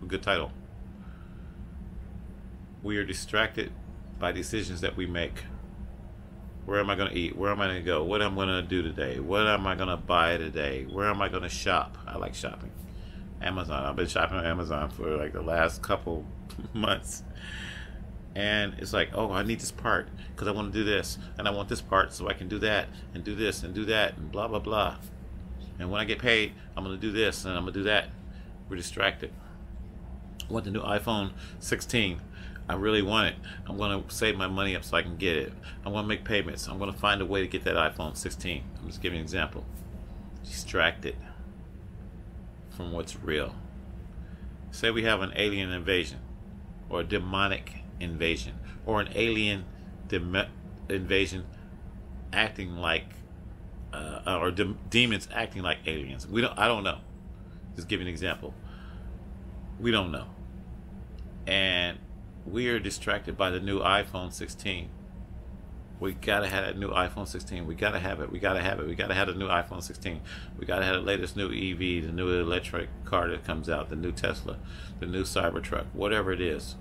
A good title. We are distracted by decisions that we make. Where am I going to eat? Where am I going to go? What am I going to do today? What am I going to buy today? Where am I going to shop? I like shopping. Amazon. I've been shopping on Amazon for like the last couple months. And it's like, oh, I need this part because I want to do this. And I want this part so I can do that and do this and do that and blah, blah, blah. And when I get paid, I'm going to do this and I'm going to do that. We're distracted. I want the new iPhone 16. I really want it. I'm going to save my money up so I can get it. I'm going to make payments. I'm going to find a way to get that iPhone 16. I'm just giving an example. Distracted from what's real. Say we have an alien invasion or a demonic invasion or an alien invasion acting like demons acting like aliens. I don't know. Just give you an example. We don't know. And we are distracted by the new iPhone 16. We gotta have that new iPhone 16. We gotta have it. We gotta have it. We gotta have the new iPhone 16. We gotta have the latest new EV, the new electric car that comes out, the new Tesla, the new Cybertruck, whatever it is.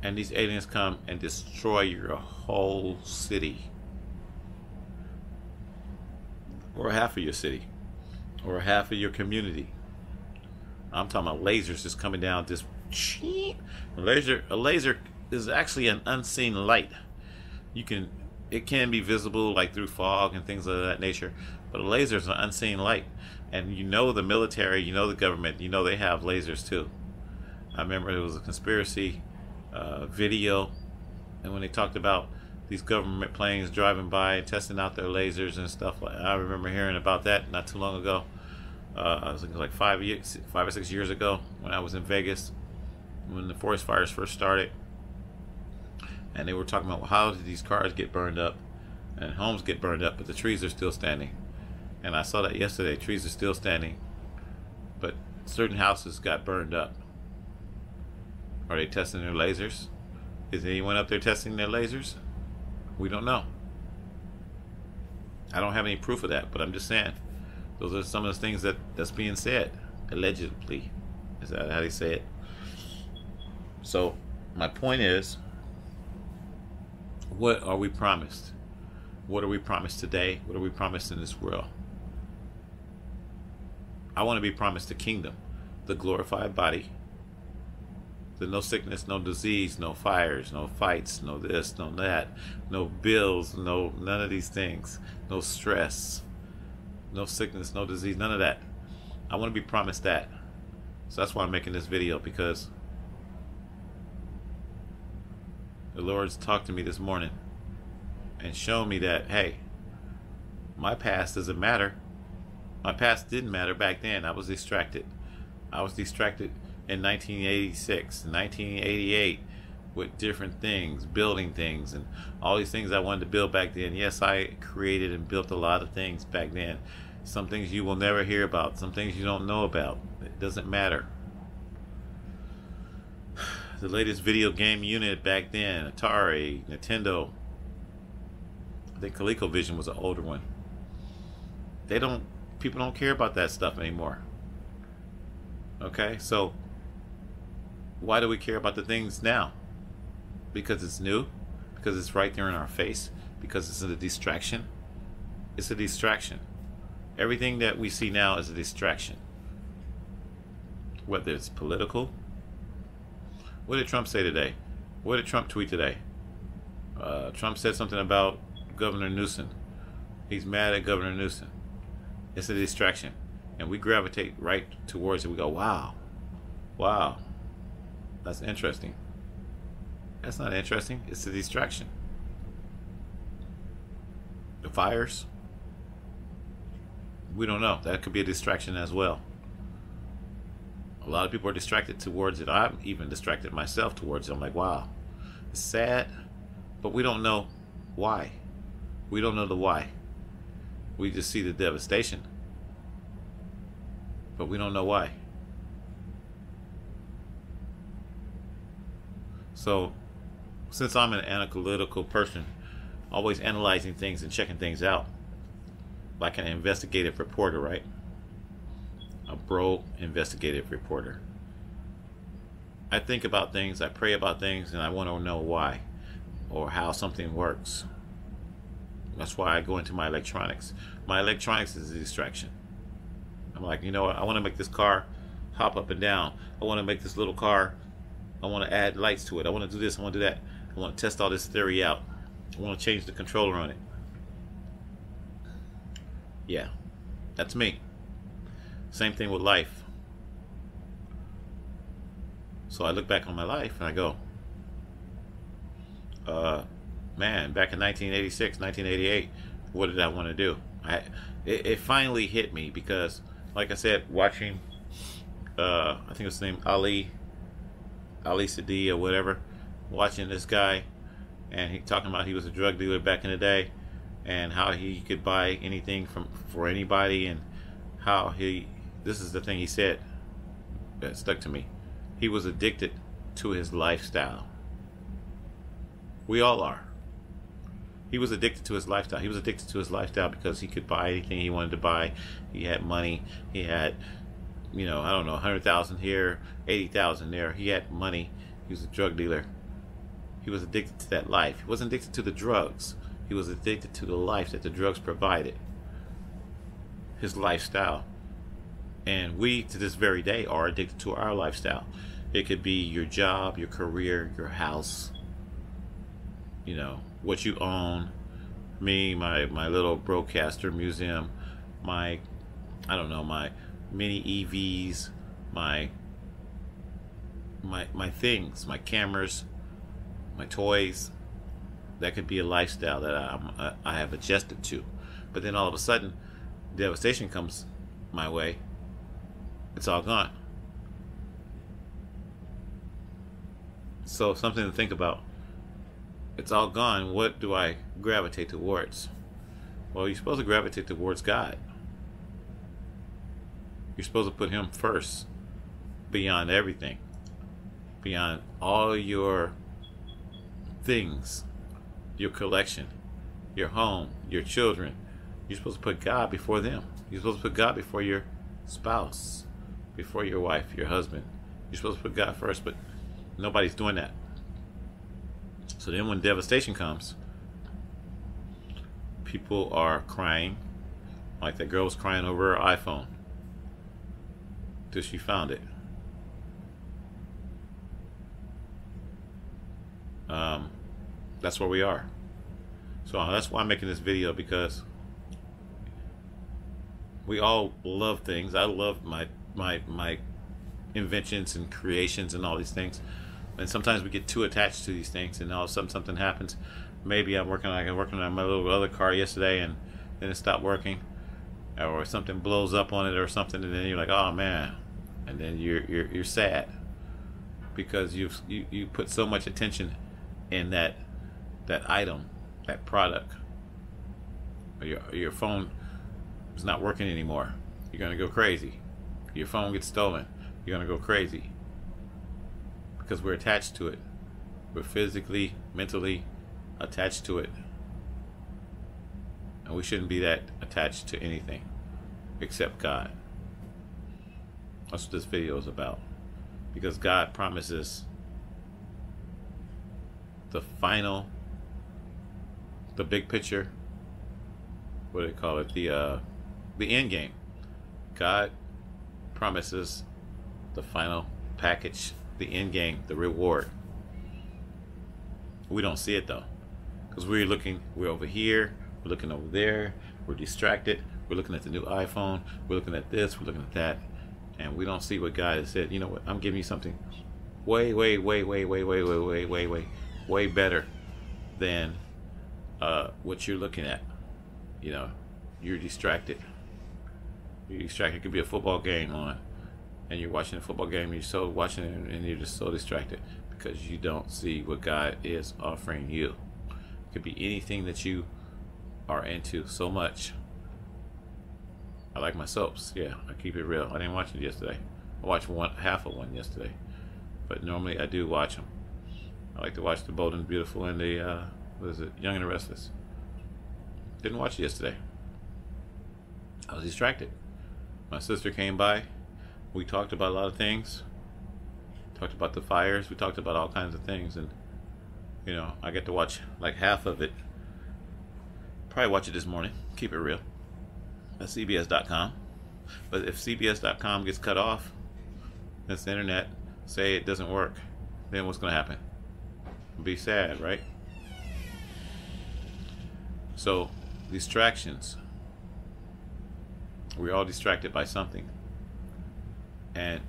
And these aliens come and destroy your whole city, or half of your city, or half of your community. I'm talking about lasers just coming down. Just a laser is actually an unseen light. It can be visible like through fog and things of that nature, but a laser is an unseen light. And the military, the government, they have lasers too. I remember there was a conspiracy video, and when they talked about these government planes driving by and testing out their lasers and stuff, I remember hearing about that not too long ago. I was like 5 or 6 years ago when I was in Vegas when the forest fires first started, and they were talking about, well, how did these cars get burned up and homes get burned up, but the trees are still standing. And I saw that yesterday. Trees are still standing, but certain houses got burned up. Are they testing their lasers? Is anyone up there testing their lasers? We don't know. I don't have any proof of that, but I'm just saying those are some of the things that's being said, allegedly. Is that how they say it? So my point is, what are we promised? What are we promised today? What are we promised in this world? I want to be promised the kingdom, the glorified body, the no sickness, no disease, no fires, no fights, no this, no that, no bills, none of these things, no stress, no sickness, no disease, none of that. I want to be promised that. So that's why I'm making this video, because the Lord's talked to me this morning and shown me that, hey, my past doesn't matter. My past didn't matter back then. I was distracted. I was distracted in 1986, 1988 with different things, building things, and all these things I wanted to build back then. Yes, I created and built a lot of things back then. Some things you will never hear about. Some things you don't know about. It doesn't matter. The latest video game unit back then, Atari, Nintendo. I think ColecoVision was an older one. People don't care about that stuff anymore. Okay, so why do we care about the things now? Because it's new? Because it's right there in our face? Because it's a distraction? It's a distraction. Everything that we see now is a distraction. Whether it's political. What did Trump say today? What did Trump tweet today? Trump said something about Governor Newsom. He's mad at Governor Newsom. It's a distraction. And we gravitate right towards it. We go, wow. Wow. That's interesting. That's not interesting. It's a distraction. The fires. We don't know. That could be a distraction as well. A lot of people are distracted towards it. I'm even distracted myself towards it. I'm like, wow. It's sad, but we don't know why. We don't know the why. We just see the devastation, but we don't know why. So, since I'm an analytical person, always analyzing things and checking things out, like an investigative reporter, right? A bro investigative reporter. I think about things, I pray about things, and I want to know why or how something works. That's why I go into my electronics. My electronics is a distraction. I'm like, you know what? I want to make this car hop up and down. I want to make this little car, I want to add lights to it. I want to do this, I want to do that. I want to test all this theory out. I want to change the controller on it. Yeah, that's me. Same thing with life. So I look back on my life and I go, man, back in 1986, 1988, what did I want to do? It finally hit me because, like I said, watching, I think his name Ali Sadi or whatever, watching this guy, and he talking about he was a drug dealer back in the day, and how he could buy anything for anybody, and how this is the thing he said that stuck to me. He was addicted to his lifestyle. We all are. He was addicted to his lifestyle. He was addicted to his lifestyle because he could buy anything he wanted to buy. He had money. He had, you know, I don't know, 100,000 here, 80,000 there. He had money. He was a drug dealer. He was addicted to that life. He wasn't addicted to the drugs. He was addicted to the life that the drugs provided. His lifestyle. And we, to this very day, are addicted to our lifestyle. It could be your job, your career, your house, you know, what you own. Me, my little broadcaster museum, my, I don't know, my mini EVs, my things, my cameras, my toys. That could be a lifestyle that I have adjusted to. But then all of a sudden, devastation comes my way. It's all gone. So something to think about. It's all gone. What do I gravitate towards? Well, you're supposed to gravitate towards God. You're supposed to put Him first, beyond everything, beyond all your things, your collection, your home, your children. You're supposed to put God before them. You're supposed to put God before your spouse, before your wife, your husband. You're supposed to put God first, but nobody's doing that. So then when devastation comes, people are crying, like that girl was crying over her iPhone till she found it. That's where we are. So that's why I'm making this video, because we all love things. I love my inventions and creations and all these things, and sometimes we get too attached to these things, and all of a sudden something happens. Maybe I'm working on my little other car yesterday, and then it stopped working, or something blows up on it or something, and then you're like, oh man, and then you're sad because you put so much attention in that item, that product. Your phone is not working anymore. You're gonna go crazy. Your phone gets stolen. You're gonna go crazy because we're attached to it. We're physically, mentally attached to it, and we shouldn't be that attached to anything except God. That's what this video is about, because God promises the final, the big picture. What do they call it? The end game. God promises the final package, the end game, the reward. We don't see it though, because we're over here, we're looking over there, we're distracted, we're looking at the new iPhone, we're looking at this, we're looking at that, and we don't see what God has said. You know what? I'm giving you something way better than what you're looking at. You know, you're distracted. It could be a football game on, and you're watching a football game, you're so watching it, and you're just so distracted because you don't see what God is offering you. It could be anything that you are into so much. I like my soaps. Yeah, I keep it real. I didn't watch it yesterday. I watched half of one yesterday, but normally I do watch them. I like to watch The Bold and Beautiful and the what is it, Young and the Restless. Didn't watch it yesterday. I was distracted. My sister came by. We talked about a lot of things. Talked about the fires. We talked about all kinds of things, and you know, I get to watch like half of it. Probably watch it this morning. Keep it real. At CBS.com. But if CBS.com gets cut off, that's the internet. Say it doesn't work, then what's going to happen? Be sad, right? So, distractions. We're all distracted by something. And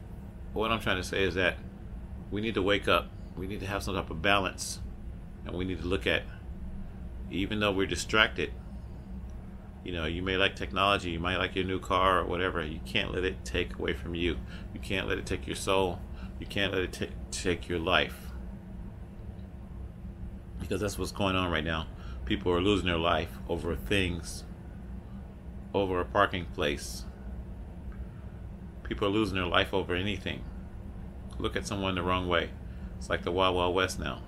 what I'm trying to say is that we need to wake up. We need to have some type of balance. And we need to look at, even though we're distracted, you know, you may like technology, you might like your new car or whatever, you can't let it take away from you. You can't let it take your soul. You can't let it take your life. Because that's what's going on right now. People are losing their life over things, over a parking place. People are losing their life over anything. Look at someone the wrong way. It's like the Wild Wild West now.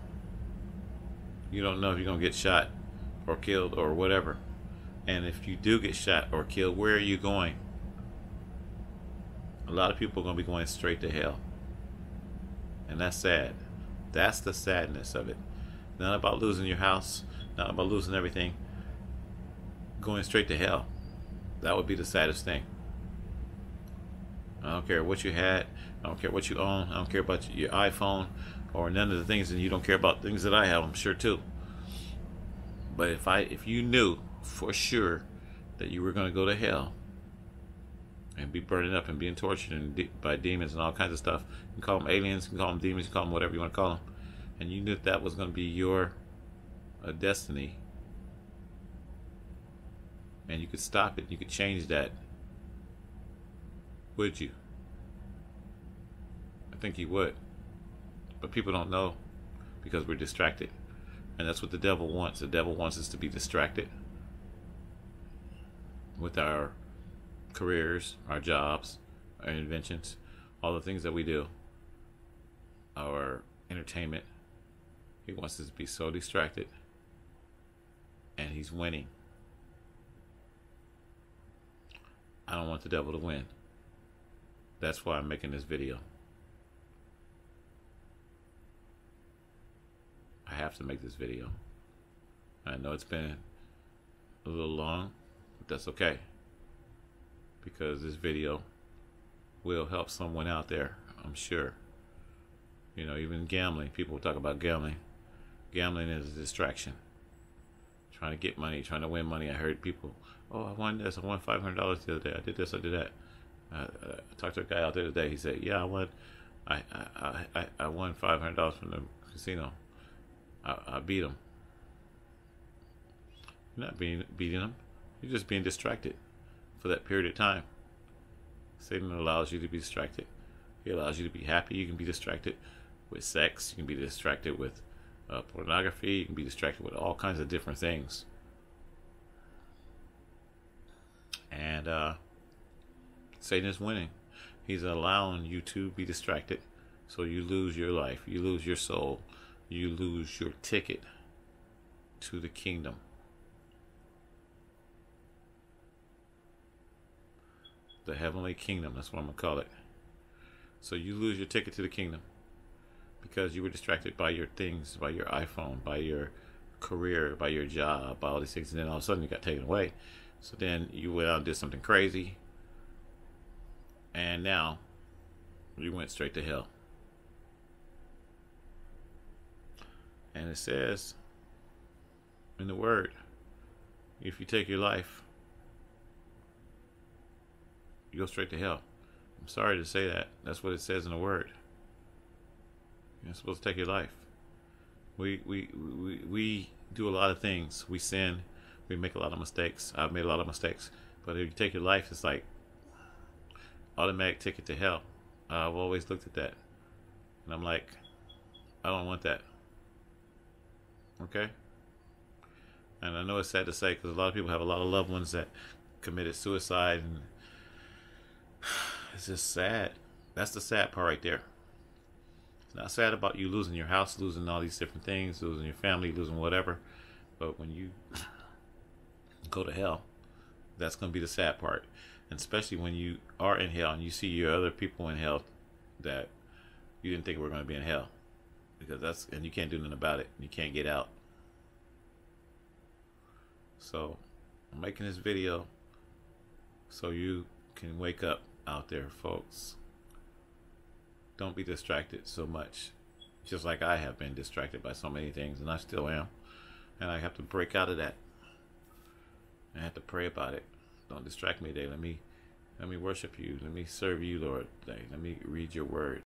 You don't know if you're going to get shot or killed or whatever. And if you do get shot or killed, where are you going? A lot of people are going to be going straight to hell. And that's sad. That's the sadness of it. Not about losing your house, not about losing everything. Going straight to hell. That would be the saddest thing. I don't care what you had. I don't care what you own. I don't care about your iPhone or none of the things, and you don't care about things that I have, I'm sure too. But if you knew for sure that you were going to go to hell and be burning up and being tortured by demons and all kinds of stuff, you can call them aliens, you can call them demons, you can call them whatever you want to call them, and you knew that was going to be your destiny, and you could stop it, you could change that, would you? I think you would. But people don't know because we're distracted. And that's what the devil wants. The devil wants us to be distracted with our careers, our jobs, our inventions, all the things that we do, our entertainment. He wants us to be so distracted. And he's winning. I don't want the devil to win. That's why I'm making this video. I have to make this video. I know it's been a little long, but that's okay. Because this video will help someone out there, I'm sure. You know, even gambling. People talk about gambling. Gambling is a distraction. Trying to get money, trying to win money. I heard people, oh, I won this. I won $500 the other day. I did this, I did that. I talked to a guy out there today. He said, yeah, I won $500 from the casino. I beat him. You're not beating him. You're just being distracted for that period of time. Satan allows you to be distracted. He allows you to be happy. You can be distracted with sex. You can be distracted with pornography. You can be distracted with all kinds of different things. And Satan is winning. He's allowing you to be distracted. So you lose your life. You lose your soul. You lose your ticket to the kingdom. The heavenly kingdom, that's what I'm going to call it. So you lose your ticket to the kingdom because you were distracted by your things, by your iPhone, by your career, by your job, by all these things, and then all of a sudden you got taken away. So then you went out and did something crazy, and now you went straight to hell. And it says in the word, if you take your life, you go straight to hell. I'm sorry to say that. That's what it says in the word. You're supposed to take your life. We do a lot of things. We sin. We make a lot of mistakes. I've made a lot of mistakes. But if you take your life, it's like automatic ticket to hell. I've always looked at that. And I'm like, I don't want that. Okay? And I know it's sad to say because a lot of people have a lot of loved ones that committed suicide, and it's just sad. That's the sad part right there. It's not sad about you losing your house, losing all these different things, losing your family, losing whatever. But when you go to hell, that's going to be the sad part. And especially when you are in hell and you see your other people in hell that you didn't think we were going to be in hell, because and you can't do nothing about it. You can't get out. So I'm making this video so you can wake up out there, folks. Don't be distracted so much, just like I have been distracted by so many things, and I still am. And I have to break out of that. I have to pray about it. Don't distract me today. Let me worship you. Let me serve you, Lord, today. Let me read your word.